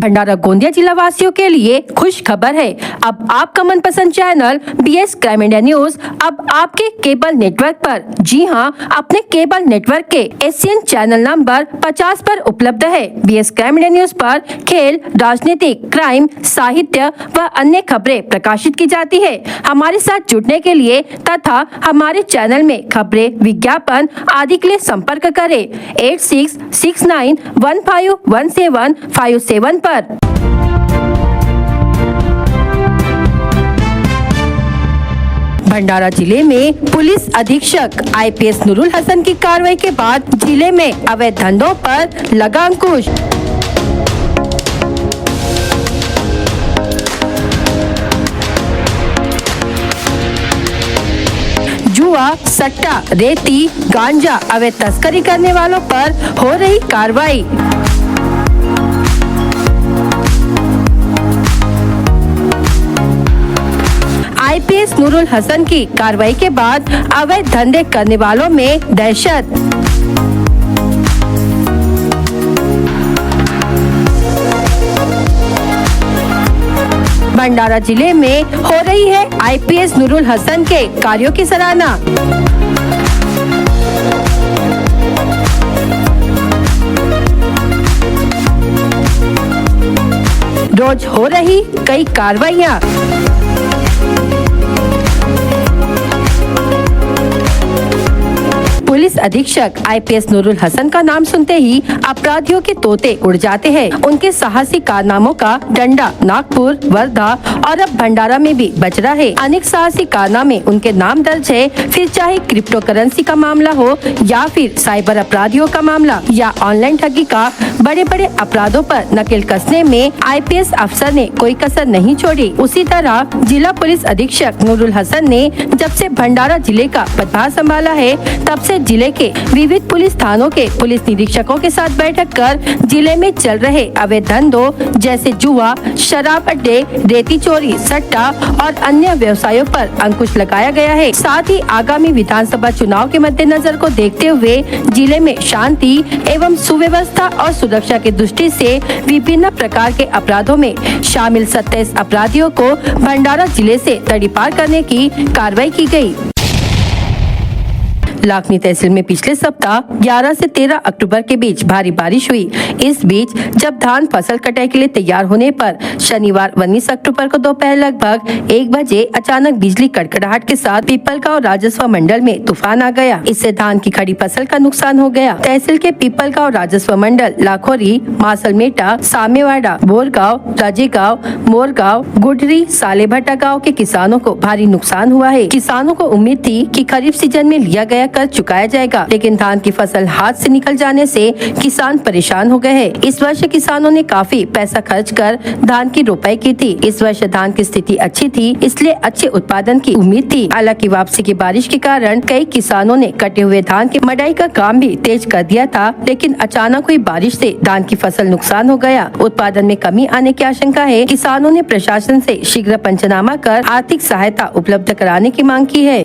भंडारा गोंदिया जिला वासियों के लिए खुश खबर है। अब आपका मनपसंद channel BS crime India news अब आपके केबल नेटवर्क पर, जी हां, अपने केबल नेटवर्क के एशियन चैनल नंबर 50 पर उपलब्ध है। BS क्राइम इंडिया न्यूज पर खेल, राजनीतिक, क्राइम, साहित्य व अन्य खबरें प्रकाशित की जाती है। हमारे साथ जुड़ने के लिए तथा हमारे चैनल में खबरें, विज्ञापन आदि के लिए संपर्क करें 8669151757 पर। भंडारा जिले में पुलिस अधीक्षक IPS नूरुल हसन की कार्रवाई के बाद जिले में अवैध धंधों पर लगा अंकुश। जुआ, सट्टा, रेती, गांजा अवैध तस्करी करने वालों पर हो रही कार्रवाई। IPS नूरुल हसन की कार्रवाई के बाद अवैध धंधे करने वालों में दहशत। भंडारा जिले में हो रही है IPS नूरुल हसन के कार्यों की सराहना। रोज हो रही कई कार्रवाइयाँ। पुलिस अधीक्षक IPS नूरुल हसन का नाम सुनते ही अपराधियों के तोते उड़ जाते हैं। उनके साहसी कारनामों का डंडा नागपुर, वर्धा और अब भंडारा में भी बज रहा है। अनेक साहसी कारनामे उनके नाम दर्ज है। फिर चाहे क्रिप्टो करेंसी का मामला हो या फिर साइबर अपराधियों का मामला या ऑनलाइन ठगी का, बड़े बड़े अपराधों पर नकेल कसने में IPS अफसर ने कोई कसर नहीं छोड़ी। उसी तरह जिला पुलिस अधीक्षक नूरुल हसन ने जब से भंडारा जिले का पदभार संभाला है, तब से जिले के विविध पुलिस थानों के पुलिस निरीक्षकों के साथ बैठक कर जिले में चल रहे अवैध धंधों जैसे जुआ, शराब अड्डे, रेती चोरी, सट्टा और अन्य व्यवसायों पर अंकुश लगाया गया है। साथ ही आगामी विधानसभा चुनाव के मद्देनजर को देखते हुए जिले में शांति एवं सुव्यवस्था और सुरक्षा की दृष्टि से विभिन्न प्रकार के अपराधों में शामिल 27 अपराधियों को भंडारा जिले से तड़ीपार करने की कार्रवाई की गई। लाखनी तहसील में पिछले सप्ताह 11 से 13 अक्टूबर के बीच भारी बारिश हुई। इस बीच जब धान फसल कटाई के लिए तैयार होने पर शनिवार 19 अक्टूबर को दोपहर लगभग 1 बजे अचानक बिजली कड़कड़ाहट के साथ पीपलगांव राजस्व मंडल में तूफान आ गया। इससे धान की खड़ी फसल का नुकसान हो गया। तहसील के पीपलगांव राजस्व मंडल, लाखोरी, मासलमेटा, सामेवाड़ा, बोरगांव, राजेगांव, मोरगांव, गुडरी, सालेभट्टा गाँव के किसानों को भारी नुकसान हुआ है। किसानों को उम्मीद थी कि खरीफ सीजन में लिया गया कर चुकाया जाएगा, लेकिन धान की फसल हाथ से निकल जाने से किसान परेशान हो गए हैं। इस वर्ष किसानों ने काफी पैसा खर्च कर धान की रोपाई की थी। इस वर्ष धान की स्थिति अच्छी थी, इसलिए अच्छे उत्पादन की उम्मीद थी। हालांकि वापसी की बारिश के कारण कई किसानों ने कटे हुए धान की मड़ाई का काम भी तेज कर दिया था, लेकिन अचानक हुई बारिश से धान की फसल नुकसान हो गया। उत्पादन में कमी आने की आशंका है। किसानों ने प्रशासन से शीघ्र पंचनामा कर आर्थिक सहायता उपलब्ध कराने की मांग की है।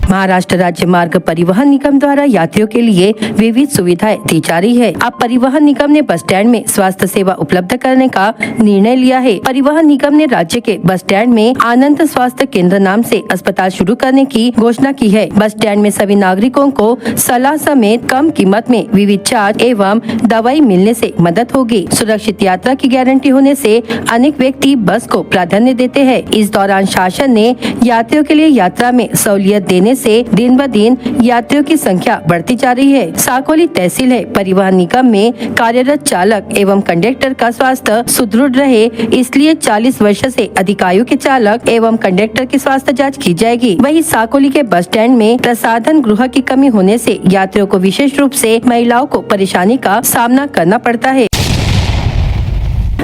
महाराष्ट्र राज्य मार्ग परिवहन निगम द्वारा यात्रियों के लिए विविध सुविधाएं दी जा रही है। अब परिवहन निगम ने बस स्टैंड में स्वास्थ्य सेवा उपलब्ध करने का निर्णय लिया है। परिवहन निगम ने राज्य के बस स्टैंड में आनंद स्वास्थ्य केंद्र नाम से अस्पताल शुरू करने की घोषणा की है। बस स्टैंड में सभी नागरिकों को सलाह समेत कम कीमत में विविध जांच एवं दवाई मिलने से मदद होगी। सुरक्षित यात्रा की गारंटी होने से अनेक व्यक्ति बस को प्राधान्य देते हैं। इस दौरान शासन ने यात्रियों के लिए यात्रा में सहूलियत देने से दिन ब दिन यात्रियों की संख्या बढ़ती जा रही है। साकोली तहसील है परिवहन निगम में कार्यरत चालक एवं कंडक्टर का स्वास्थ्य सुदृढ़ रहे, इसलिए 40 वर्ष से अधिक आयु के चालक एवं कंडक्टर की स्वास्थ्य जांच की जाएगी। वहीं साकोली के बस स्टैंड में प्रसाधन गृह की कमी होने से यात्रियों को विशेष रूप से महिलाओं को परेशानी का सामना करना पड़ता है।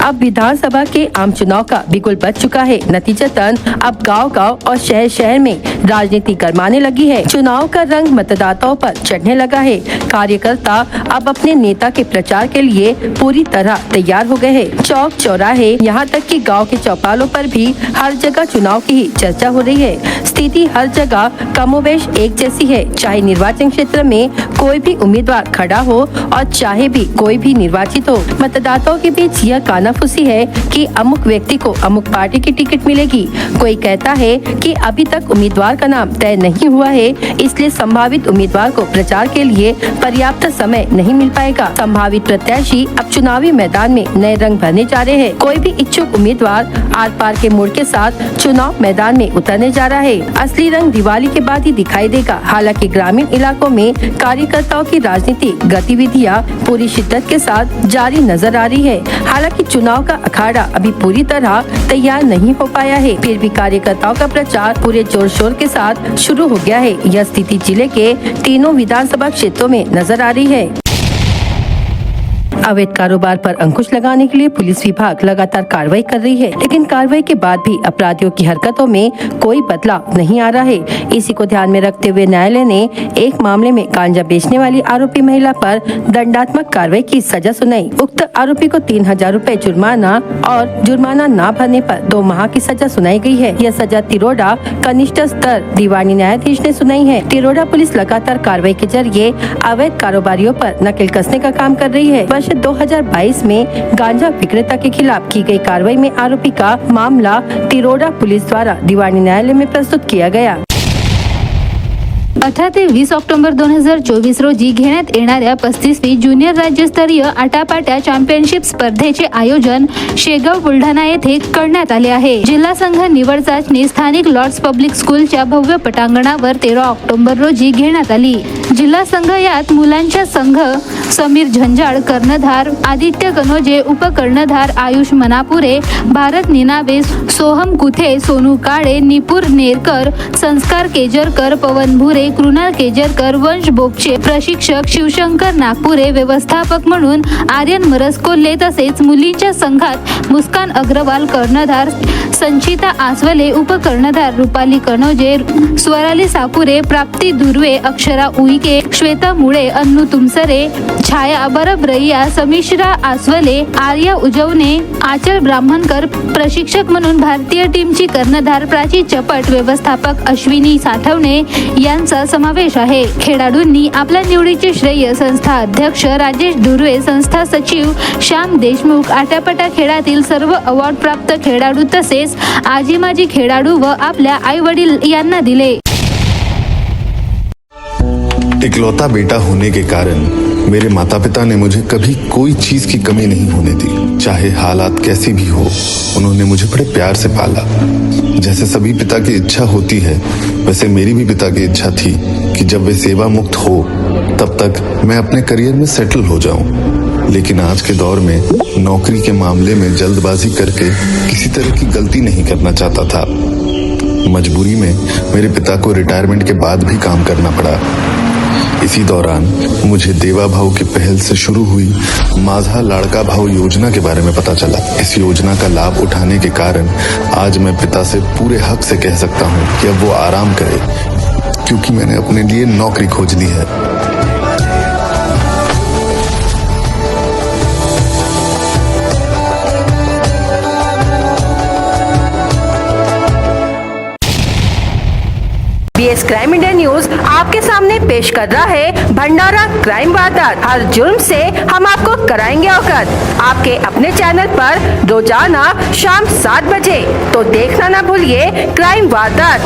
अब विधानसभा के आम चुनाव का बिगुल बज चुका है। नतीजतन अब गांव-गांव और शहर-शहर में राजनीति गरमाने लगी है। चुनाव का रंग मतदाताओं पर चढ़ने लगा है। कार्यकर्ता अब अपने नेता के प्रचार के लिए पूरी तरह तैयार हो गए हैं। चौक चौराहे यहाँ तक कि गांव के चौपालों पर भी हर जगह चुनाव की ही चर्चा हो रही है। स्थिति हर जगह कमोबेश एक जैसी है, चाहे निर्वाचन क्षेत्र में कोई भी उम्मीदवार खड़ा हो और चाहे भी कोई भी निर्वाचित हो। मतदाताओं के बीच यह कानाफूसी है कि अमुक व्यक्ति को अमुक पार्टी की टिकट मिलेगी। कोई कहता है कि अभी तक उम्मीदवार का नाम तय नहीं हुआ है, इसलिए संभावित उम्मीदवार को प्रचार के लिए पर्याप्त समय नहीं मिल पाएगा। संभावित प्रत्याशी अब चुनावी मैदान में नए रंग भरने जा रहे हैं। कोई भी इच्छुक उम्मीदवार आर पार के मोड़ के साथ चुनाव मैदान में उतरने जा रहा है। असली रंग दिवाली के बाद ही दिखाई देगा। हालांकि ग्रामीण इलाकों में कार्यकर्ताओं की राजनीतिक गतिविधियां पूरी शिद्दत के साथ जारी नजर आ रही है। हालांकि चुनाव का अखाड़ा अभी पूरी तरह तैयार नहीं हो पाया है, फिर भी कार्यकर्ताओं का प्रचार पूरे जोर शोर के साथ शुरू हो गया है। यह स्थिति जिले के तीनों विधानसभा क्षेत्रों में नजर आ रही है। अवैध कारोबार पर अंकुश लगाने के लिए पुलिस विभाग लगातार कार्रवाई कर रही है, लेकिन कार्रवाई के बाद भी अपराधियों की हरकतों में कोई बदलाव नहीं आ रहा है। इसी को ध्यान में रखते हुए न्यायालय ने एक मामले में गांजा बेचने वाली आरोपी महिला पर दंडात्मक कार्रवाई की सजा सुनाई। उक्त आरोपी को 3000 रुपए जुर्माना और जुर्माना न भरने पर 2 माह की सजा सुनाई गई है। यह सजा तिरोडा कनिष्ठ स्तर दीवानी न्यायाधीश ने सुनाई है। तिरोडा पुलिस लगातार कार्रवाई के जरिए अवैध कारोबारियों पर नकेल कसने का काम कर रही है। वर्ष 2022 में गांजा विक्रेता के खिलाफ की गई कार्रवाई में आरोपी का मामला तिरोडा पुलिस द्वारा दीवानी न्यायालय में प्रस्तुत किया गया। 18 ते 20 ऑक्टोबर 2024 रोजी घेण्यात येणाऱ्या 35वी ज्युनियर राज्यस्तरीय आटापाट्या चॅम्पियनशिप स्पर्धेचे आयोजन शेगाव बुलढाणा येथे करण्यात आले आहे। जिल्हा संघ निवड चाचणी स्थानिक लॉर्ड्स पब्लिक स्कूलच्या भव्य पटांगणावर 13 ऑक्टोबर रोजी घेण्यात आली। जिल्हा संघ यात मुलांच्या संघ समीर झंजाळ कर्णधार, आदित्य कनोजे उपकर्णधार, आयुष मनापुरे, भारत निनावे, सोहम कुथे, सोनू काळे, निपुर नेरकर, संस्कार केजरकर, पवन भुरे, कृणाल केजरकर, वंश बोपचे, प्रशिक्षक शिवशंकर नागपुरे, व्यवस्थापक म्हणून आर्यन मरसकोल्हे, तसेच मुलींच्या संघात मुस्कान अग्रवाल कर्णधार, संचिता आसवले उपकर्णधार, रुपाली कनोजे, स्वराली साकुरे, प्राप्ती दुर्वे, अक्षरा उईके, श्वेता मुळे, अन्नू तुमसरे, छाया बरब्रैया, समिश्रा आसवले, आर्या उजवणे, आचल ब्राह्मणकर, प्रशिक्षक म्हणून भारतीय टीमची कर्णधार प्राची चपट, व्यवस्थापक अश्विनी साठवणे यांचा समावेश आहे। खेळाडूंनी आपल्या निवडीचे श्रेय संस्था अध्यक्ष राजेश धुर्वे, संस्था सचिव श्याम देशमुख, आटापाटा खेळातील सर्व अवॉर्ड प्राप्त खेळाडू तसेच आजी माजी खेळाडू व आपल्या आई वडील यांना दिले। इकलौता बेटा होने के कारण मेरे माता पिता ने मुझे कभी कोई चीज की कमी नहीं होने दी। चाहे हालात कैसी भी हो, उन्होंने मुझे बड़े प्यार से पाला। जैसे सभी पिता की इच्छा होती है, वैसे मेरी भी पिता की इच्छा थी कि जब वे सेवा मुक्त हो तब तक मैं अपने करियर में सेटल हो जाऊं। लेकिन आज के दौर में नौकरी के मामले में जल्दबाजी करके किसी तरह की गलती नहीं करना चाहता था। मजबूरी में मेरे पिता को रिटायरमेंट के बाद भी काम करना पड़ा। इसी दौरान मुझे देवा भाव की पहल से शुरू हुई माझा लाड़का भाव योजना के बारे में पता चला। इस योजना का लाभ उठाने के कारण आज मैं पिता से पूरे हक से कह सकता हूँ कि अब वो आराम करे, क्योंकि मैंने अपने लिए नौकरी खोज ली है। बीएस क्राइम इंडिया न्यूज आपके सामने पेश कर रहा है भंडारा क्राइम वारदात। हर जुर्म से हम आपको कराएंगे अवगत। आपके अपने चैनल पर रोजाना शाम 7 बजे, तो देखना ना भूलिए क्राइम वारदात।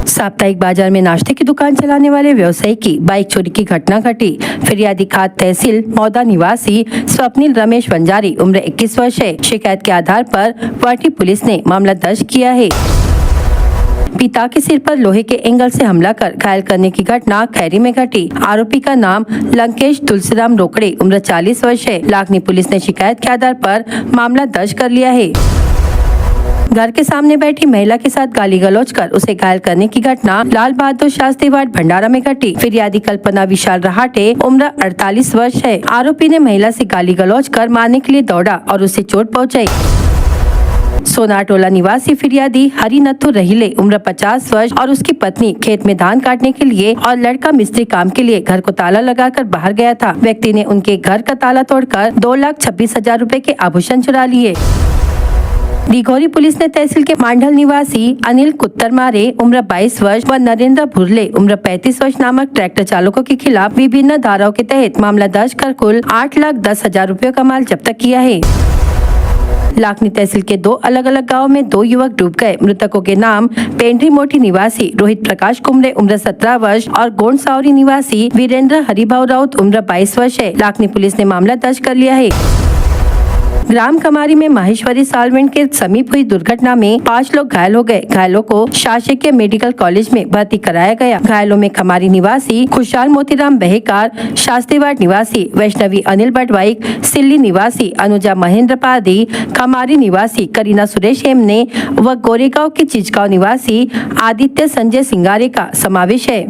साप्ताहिक बाजार में नाश्ते की दुकान चलाने वाले व्यवसायी की बाइक चोरी की घटना घटी। फिरियादी खाद तहसील मौदा निवासी स्वप्निल रमेश वंजारी उम्र 21 वर्ष है। शिकायत के आधार पर वाटी पुलिस ने मामला दर्ज किया है। पिता के सिर पर लोहे के एंगल से हमला कर घायल करने की घटना खैरी में घटी। आरोपी का नाम लंकेश तुलसीराम रोकड़े उम्र 40 वर्ष है। लाखनी पुलिस ने शिकायत के आधार पर मामला दर्ज कर लिया है। घर के सामने बैठी महिला के साथ गाली गलौज कर उसे घायल करने की घटना लाल बहादुर शास्त्री वार्ड भंडारा में घटी। फिरियादी कल्पना विशाल रहाटे उम्र 48 वर्ष है। आरोपी ने महिला से गाली गलौज कर मारने के लिए दौड़ा और उसे चोट पहुंचाई। सोनाटोला निवासी फिरियादी हरिनथु रहीले उम्र 50 वर्ष और उसकी पत्नी खेत में धान काटने के लिए और लड़का मिस्त्री काम के लिए घर को ताला लगाकर बाहर गया था। व्यक्ति ने उनके घर का ताला तोड़कर 2,26,000 रुपए के आभूषण चुरा लिए। दिघोरी पुलिस ने तहसील के मांडल निवासी अनिल कुत्तरमारे उम्र 22 वर्ष व नरेंद्र भुरले उम्र 35 वर्ष नामक ट्रैक्टर चालकों के खिलाफ विभिन्न धाराओं के तहत मामला दर्ज कर कुल 8,10,000 रुपयों का माल जब्त किया है। लाखनी तहसील के 2 अलग अलग गांवों में 2 युवक डूब गए। मृतकों के नाम पेंड्री मोटी निवासी रोहित प्रकाश कुमरे उम्र 17 वर्ष और गोंड सावरी निवासी वीरेंद्र हरिभाव राउत उम्र 22 वर्ष है। लाखनी पुलिस ने मामला दर्ज कर लिया है। ग्राम कमारी में माहेश्वरी सालवेंट के समीप हुई दुर्घटना में 5 लोग घायल हो गए। घायलों को शासकीय मेडिकल कॉलेज में भर्ती कराया गया। घायलों में कमारी निवासी खुशहाल मोतीराम बहेकार, शास्त्रीवाड़ निवासी वैष्णवी अनिल बटवाइक, सिल्ली निवासी अनुजा महेंद्र पादी, कमारी निवासी करीना सुरेश हेमने व गोरेगांव के चिचगांव निवासी आदित्य संजय सिंगारे का समावेश है।